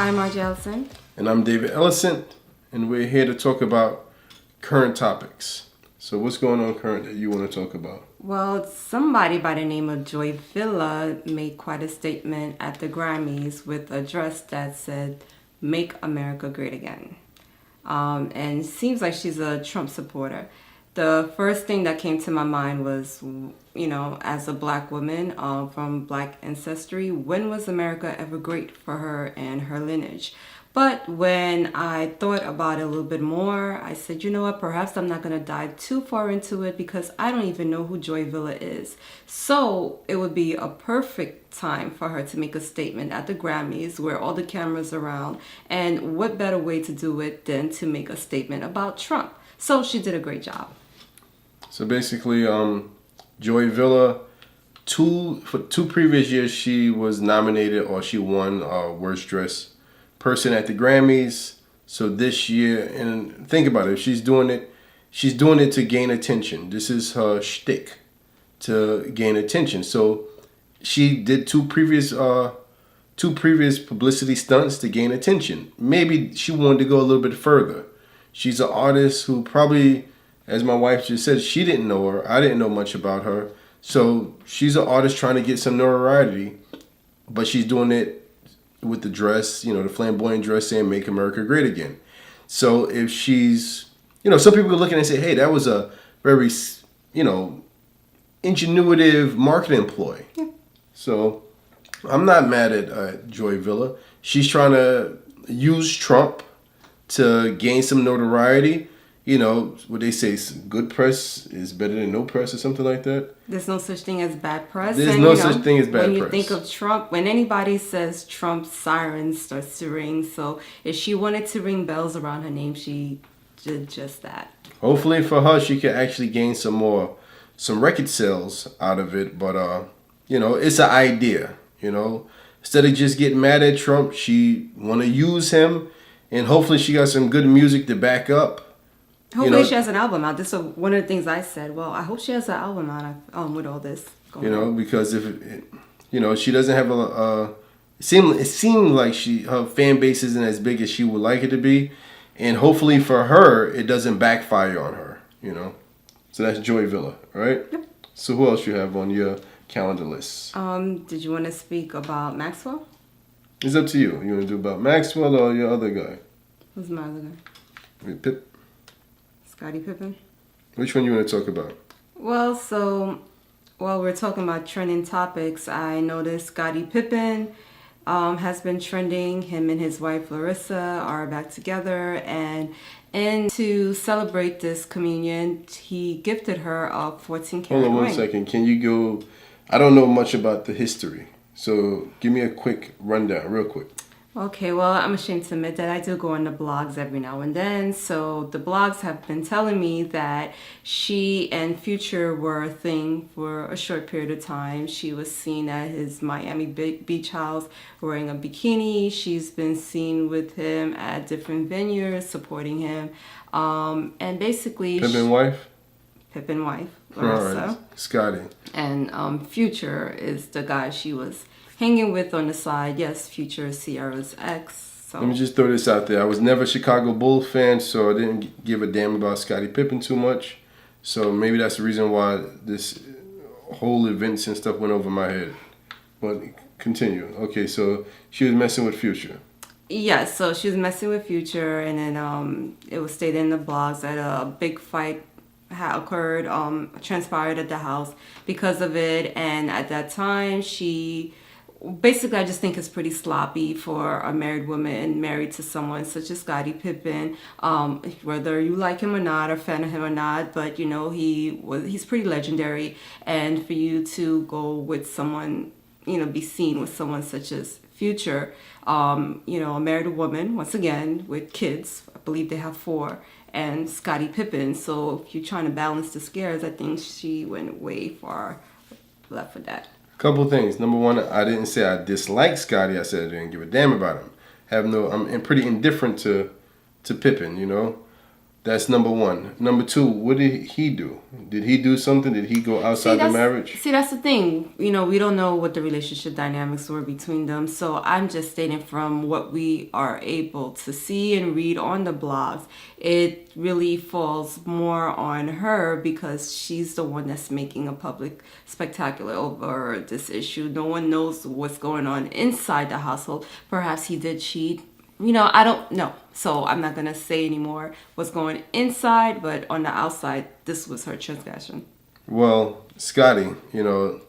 I'm Marge Allison. And I'm David Ellison, and we're here to talk about current topics. So what's going on current that you want to talk about? Well, somebody by the name of Joy Villa made quite a statement at the Grammys with a dress that said, "Make America Great Again." And it seems like she's a Trump supporter. The first thing that came to my mind was, as a black woman from black ancestry, when was America ever great for her and her lineage? But when I thought about it a little bit more, I said, you know what, perhaps I'm not going to dive too far into it because I don't even know who Joy Villa is. So it would be a perfect time for her to make a statement at the Grammys where all the cameras are around. And what better way to do it than to make a statement about Trump? So she did a great job. So basically, Joy Villa, for two previous years, she was nominated or she won Worst Dressed Person at the Grammys. So this year, and think about it, if she's doing it to gain attention. This is her shtick, to gain attention. So she did two previous publicity stunts to gain attention. Maybe she wanted to go a little bit further. She's an artist who probably, as my wife just said, she didn't know her. I didn't know much about her. So she's an artist trying to get some notoriety, but she's doing it with the dress, the flamboyant dress saying "Make America Great Again." So if she's, some people are looking and say, hey, that was a very, ingenuitive marketing ploy. Yeah. So I'm not mad at Joy Villa. She's trying to use Trump to gain some notoriety. What they say, good press is better than no press or something like that. There's no such thing as bad press. There's no such thing as bad press. When you think of Trump, when anybody says Trump, sirens starts to ring. So if she wanted to ring bells around her name, she did just that. Hopefully for her, she can actually gain some record sales out of it. But, it's an idea, Instead of just getting mad at Trump, she want to use him. And hopefully she got some good music to back up. Hopefully she has an album out. This is one of the things I said. Well, I hope she has an album out with all this going on. Because if she doesn't have it seemed like her fan base isn't as big as she would like it to be, and hopefully for her it doesn't backfire on her. So that's Joy Villa, right? Yep. So who else you have on your calendar list? Did you want to speak about Maxwell? It's up to you. You want to do about Maxwell or your other guy? Who's my other guy? Scottie Pippen. Which one you want to talk about? Well, so while we're talking about trending topics, I noticed Scottie Pippen has been trending. Him and his wife Larissa are back together, and to celebrate this communion, he gifted her a 14-karat ring. Hold on 1 second. Can you go? I don't know much about the history, so give me a quick rundown, real quick. Okay, well, I'm ashamed to admit that I do go on the blogs every now and then. So the blogs have been telling me that she and Future were a thing for a short period of time. She was seen at his Miami beach house wearing a bikini. She's been seen with him at different venues supporting him. And basically... Pippen wife, Larissa. All right. Scottie. And Future is the guy she was hanging with on the side. Yes, Future is Ciara's ex. So. Let me just throw this out there. I was never a Chicago Bulls fan, so I didn't give a damn about Scottie Pippen too much. So maybe that's the reason why this whole events and stuff went over my head. But continue. Okay, so she was messing with Future. Yes, so she was messing with Future, and then it was stated in the blogs that a big fight had occurred, transpired at the house because of it. And at that time, basically, I just think it's pretty sloppy for a married woman married to someone such as Scottie Pippen, whether you like him or not, or fan of him or not, but he's pretty legendary. And for you to go with someone, be seen with someone such as Future, a married woman, once again, with kids, I believe they have 4, and Scottie Pippen. So if you're trying to balance the scares, I think she went way far left with that. Couple things. Number one, I didn't say I disliked Scottie. I said I didn't give a damn about him. I'm pretty indifferent to Pippen, That's number one. Number two, what did he do? Did he do something? Did he go outside the marriage? See, that's the thing. You know, we don't know what the relationship dynamics were between them. So I'm just stating from what we are able to see and read on the blogs. It really falls more on her because she's the one that's making a public spectacular over this issue. No one knows what's going on inside the household. Perhaps he did cheat. You know, I don't know. So I'm not going to say anymore what's going inside, but on the outside, this was her transgression. Well, Scotty, you know,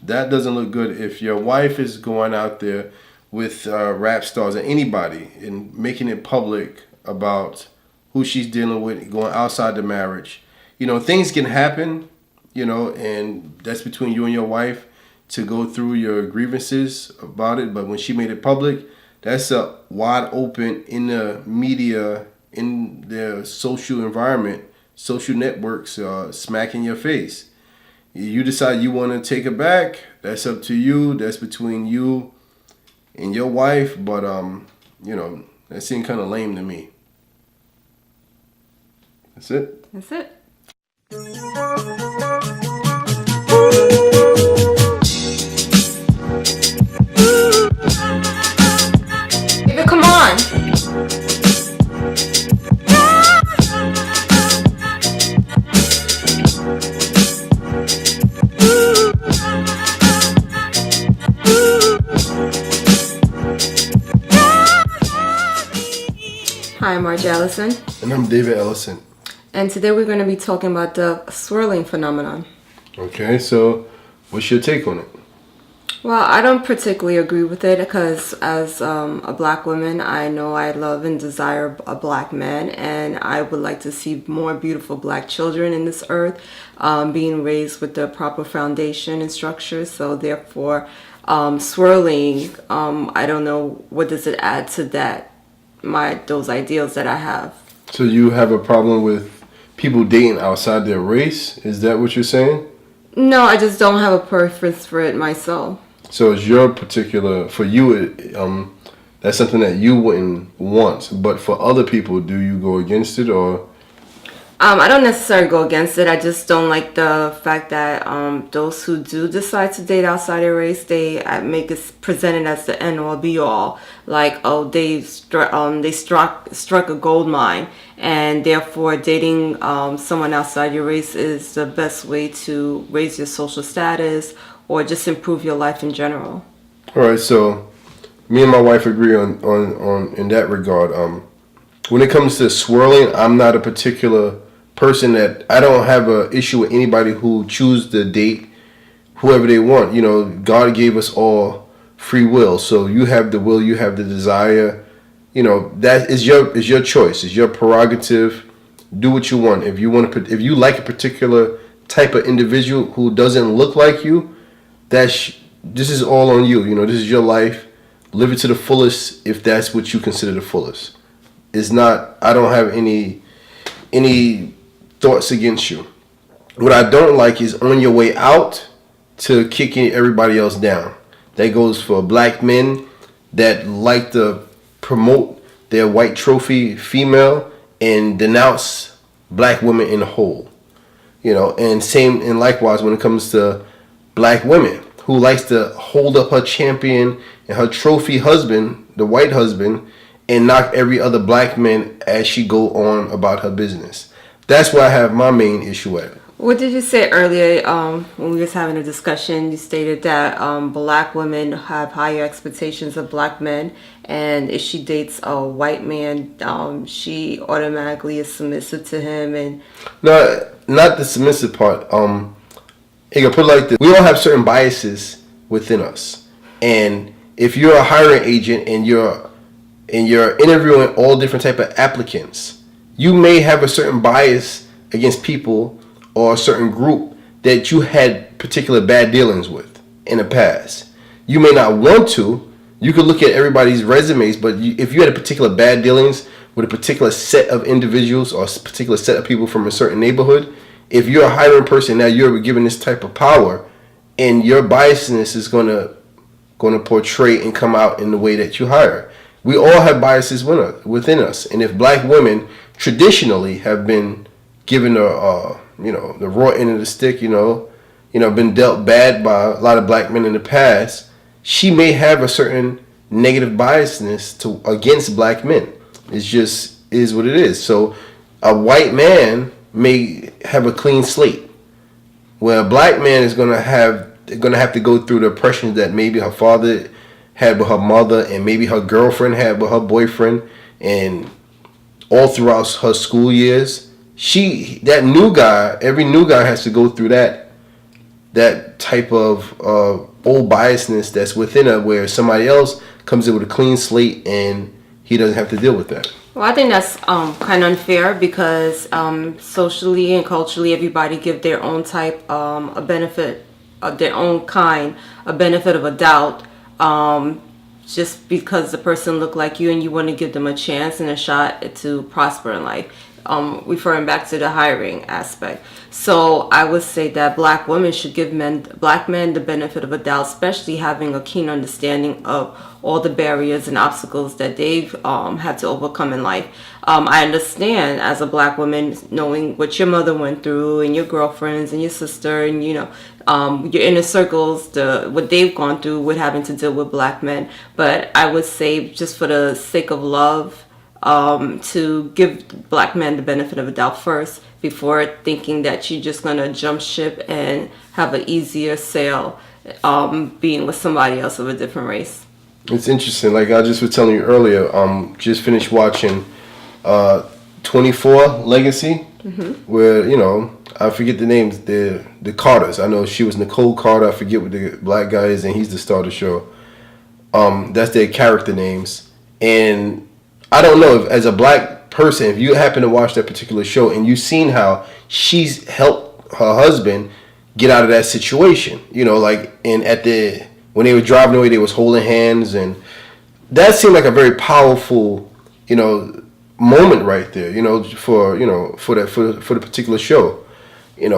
that doesn't look good. If your wife is going out there with rap stars or anybody and making it public about who she's dealing with, going outside the marriage, you know, things can happen, you know, and that's between you and your wife to go through your grievances about it. But when she made it public, that's a wide open in the media, in the social environment, social networks, smack in your face. You decide you want to take it back. That's up to you. That's between you and your wife. But you know, that seemed kind of lame to me. That's it. That's it. Come on. Hi, I'm Marge Allison. And I'm David Ellison. And today we're going to be talking about the swirling phenomenon. Okay, so what's your take on it? Well, I don't particularly agree with it because as a black woman, I know I love and desire a black man, and I would like to see more beautiful black children in this earth being raised with the proper foundation and structure. So therefore, swirling, I don't know, what does it add to that, those ideals that I have. So you have a problem with people dating outside their race? Is that what you're saying? No, I just don't have a preference for it myself. So it's your particular, for you, that's something that you wouldn't want. But for other people, do you go against it or? I don't necessarily go against it. I just don't like the fact that those who do decide to date outside their race, they make it presented as the end all be all. Like, oh, they struck a gold mine, and therefore dating someone outside your race is the best way to raise your social status or just improve your life in general. All right, so me and my wife agree on in that regard. When it comes to swirling, I'm not a particular person that I don't have an issue with anybody who choose to date whoever they want. You know, God gave us all free will, so you have the will, you have the desire. You know, that is your choice, is your prerogative. Do what you want. If you if you like a particular type of individual who doesn't look like you, this is all on you. You know, this is your life. Live it to the fullest if that's what you consider the fullest. It's not. I don't have any thoughts against you. What I don't like is on your way out to kicking everybody else down. That goes for black men that like to promote their white trophy female and denounce black women in whole. You know, and likewise when it comes to black women who likes to hold up her champion and her trophy husband, the white husband, and knock every other black man as she go on about her business. That's where I have my main issue at. What did you say earlier when we was having a discussion? You stated that black women have higher expectations of black men, and if she dates a white man, she automatically is submissive to him. And no, not the submissive part. I can put it like this: we all have certain biases within us, and if you're a hiring agent and you're interviewing all different type of applicants, you may have a certain bias against people or a certain group that you had particular bad dealings with in the past. You may not want to. You could look at everybody's resumes, but if you had a particular bad dealings with a particular set of individuals or a particular set of people from a certain neighborhood, if you're a hiring person, now you're given this type of power, and your biasness is going to portray and come out in the way that you hire. We all have biases within us, and if black women traditionally have been given the raw end of the stick, been dealt bad by a lot of black men in the past, she may have a certain negative biasness against black men. It's just is what it is. So a white man may have a clean slate, where a black man is gonna have to go through the oppressions that maybe her father had with her mother, and maybe her girlfriend had with her boyfriend, and all throughout her school years. Every new guy has to go through that type of old biasness that's within her, where somebody else comes in with a clean slate and he doesn't have to deal with that. Well, I think that's kind of unfair, because socially and culturally, everybody give their own type a benefit of their own kind, a benefit of a doubt, just because the person look like you and you want to give them a chance and a shot to prosper in life. Referring back to the hiring aspect. So I would say that black women should give black men the benefit of a doubt, especially having a keen understanding of all the barriers and obstacles that they've had to overcome in life. I understand as a black woman, knowing what your mother went through and your girlfriends and your sister and, your inner circles, what they've gone through with having to deal with black men. But I would say, just for the sake of love, to give black men the benefit of a doubt first, before thinking that you're just gonna jump ship and have an easier sail being with somebody else of a different race. It's interesting. Like I just was telling you earlier, just finished watching 24 Legacy, where I forget the names, the Carters. I know she was Nicole Carter. I forget what the black guy is, and he's the star of the show. That's their character names, and I don't know if, as a black person, if you happen to watch that particular show and you've seen how she's helped her husband get out of that situation, and when they were driving away, they was holding hands, and that seemed like a very powerful, moment right there, for the particular show, it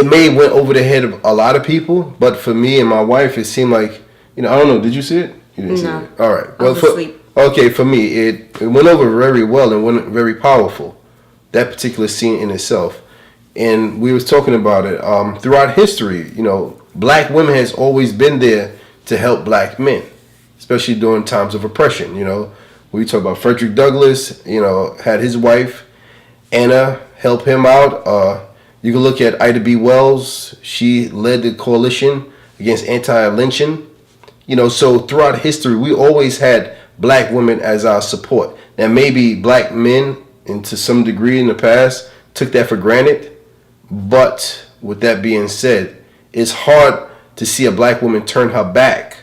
may went over the head of a lot of people, but for me and my wife, it seemed like, I don't know, did you see it? You didn't see it. All right. Well, I was asleep. Okay, for me, it went over very well and went very powerful, that particular scene in itself. And we was talking about it throughout history. Black women has always been there to help black men, especially during times of oppression. We talk about Frederick Douglass, had his wife, Anna, help him out. You can look at Ida B. Wells. She led the coalition against anti-lynching. So throughout history, we always had black women as our support. Now, maybe black men, and to some degree in the past, took that for granted. But with that being said, it's hard to see a black woman turn her back,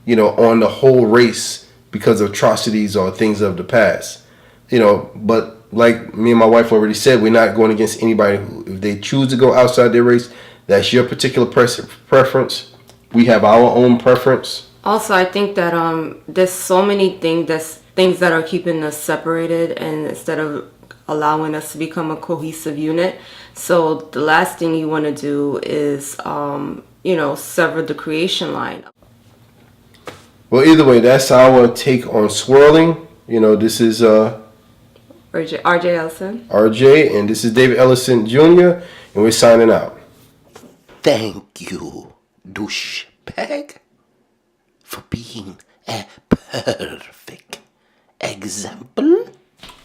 on the whole race because of atrocities or things of the past. But like me and my wife already said, we're not going against anybody. If they choose to go outside their race, that's your particular preference. We have our own preference. Also, I think that there's so many things that are keeping us separated, and instead of allowing us to become a cohesive unit. So the last thing you want to do is, sever the creation line. Well, either way, that's our take on swirling. This is RJ Ellison. RJ, and this is David Ellison Jr., and we're signing out. Thank you, douchebag, for being a perfect example.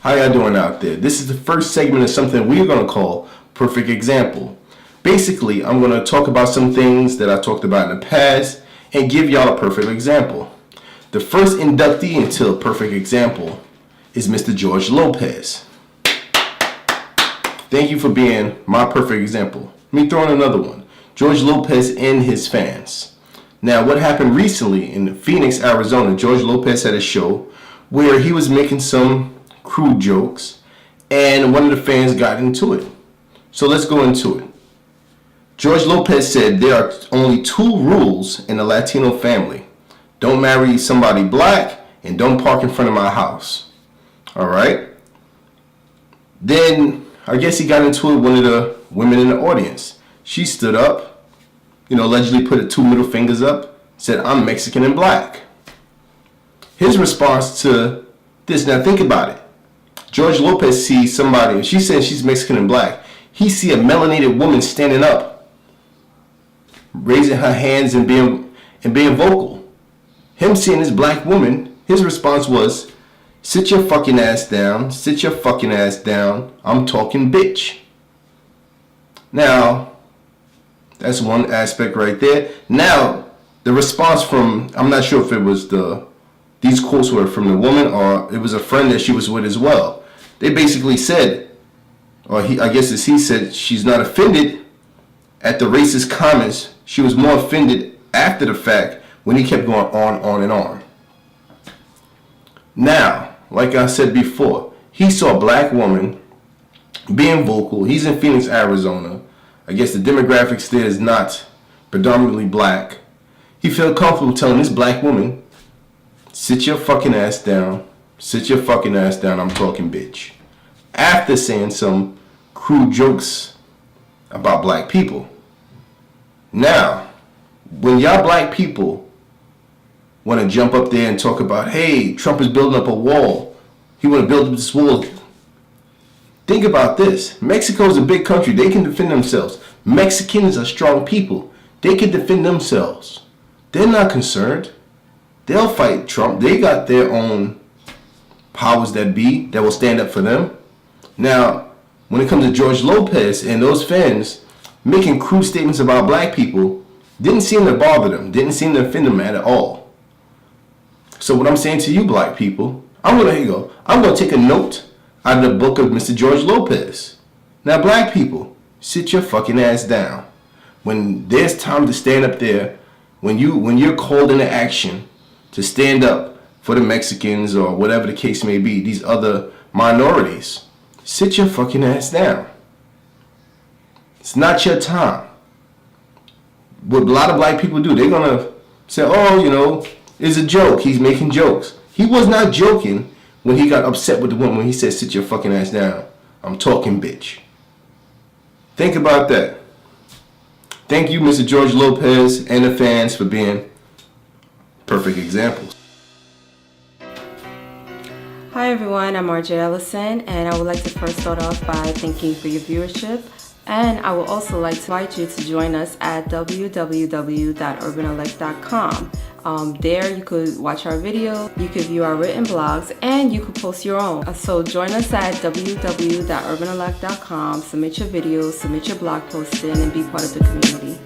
How y'all doing out there? This is the first segment of something we're going to call Perfect Example. Basically, I'm going to talk about some things that I talked about in the past and give y'all a perfect example. The first inductee into a perfect example is Mr. George Lopez. Thank you for being my perfect example. Let me throw in another one. George Lopez and his fans. Now, what happened recently in Phoenix, Arizona, George Lopez had a show where he was making some crude jokes, and one of the fans got into it. So let's go into it. George Lopez said there are only 2 rules in the Latino family. Don't marry somebody black, and don't park in front of my house. All right? Then, I guess he got into it with one of the women in the audience. She stood up, allegedly put 2 middle fingers up, said, "I'm Mexican and black." His response to this, now think about it. George Lopez sees somebody, she says she's Mexican and black. He see a melanated woman standing up, raising her hands and being vocal. Him seeing this black woman, his response was, sit your fucking ass down, sit your fucking ass down, I'm talking bitch. Now, that's one aspect right there. Now, the response from, I'm not sure if it was these quotes were from the woman or it was a friend that she was with as well. They basically said, or I guess as he said, she's not offended at the racist comments. She was more offended after the fact when he kept going on and on. Now, like I said before, he saw a black woman being vocal. He's in Phoenix, Arizona. I guess the demographics there is not predominantly black. He felt comfortable telling this black woman, sit your fucking ass down. Sit your fucking ass down, I'm talking bitch. After saying some crude jokes about black people. Now, when y'all black people want to jump up there and talk about, hey, Trump is building up a wall. He want to build up this wall. Think about this. Mexico is a big country. They can defend themselves. Mexicans are strong people. They can defend themselves. They're not concerned. They'll fight Trump. They got their own powers that be that will stand up for them. Now, when it comes to George Lopez and those fans making crude statements about black people, didn't seem to bother them. Didn't seem to offend them at all. So what I'm saying to you black people, I'm going to take a note out of the book of Mr. George Lopez. Now, black people, sit your fucking ass down. When there's time to stand up there, when you're called into action to stand up for the Mexicans or whatever the case may be, these other minorities, sit your fucking ass down. It's not your time. What a lot of black people do, they're going to say, oh, it's a joke. He's making jokes. He was not joking when he got upset with the woman when he said, sit your fucking ass down. I'm talking bitch. Think about that. Thank you, Mr. George Lopez and the fans for being perfect examples. Hi everyone, I'm Marge Allison, and I would like to first start off by thanking you for your viewership. And I would also like to invite you to join us at www.urbanelect.com. There you could watch our video, you could view our written blogs, and you could post your own. So join us at www.urbanelect.com, submit your videos, submit your blog posting, and be part of the community.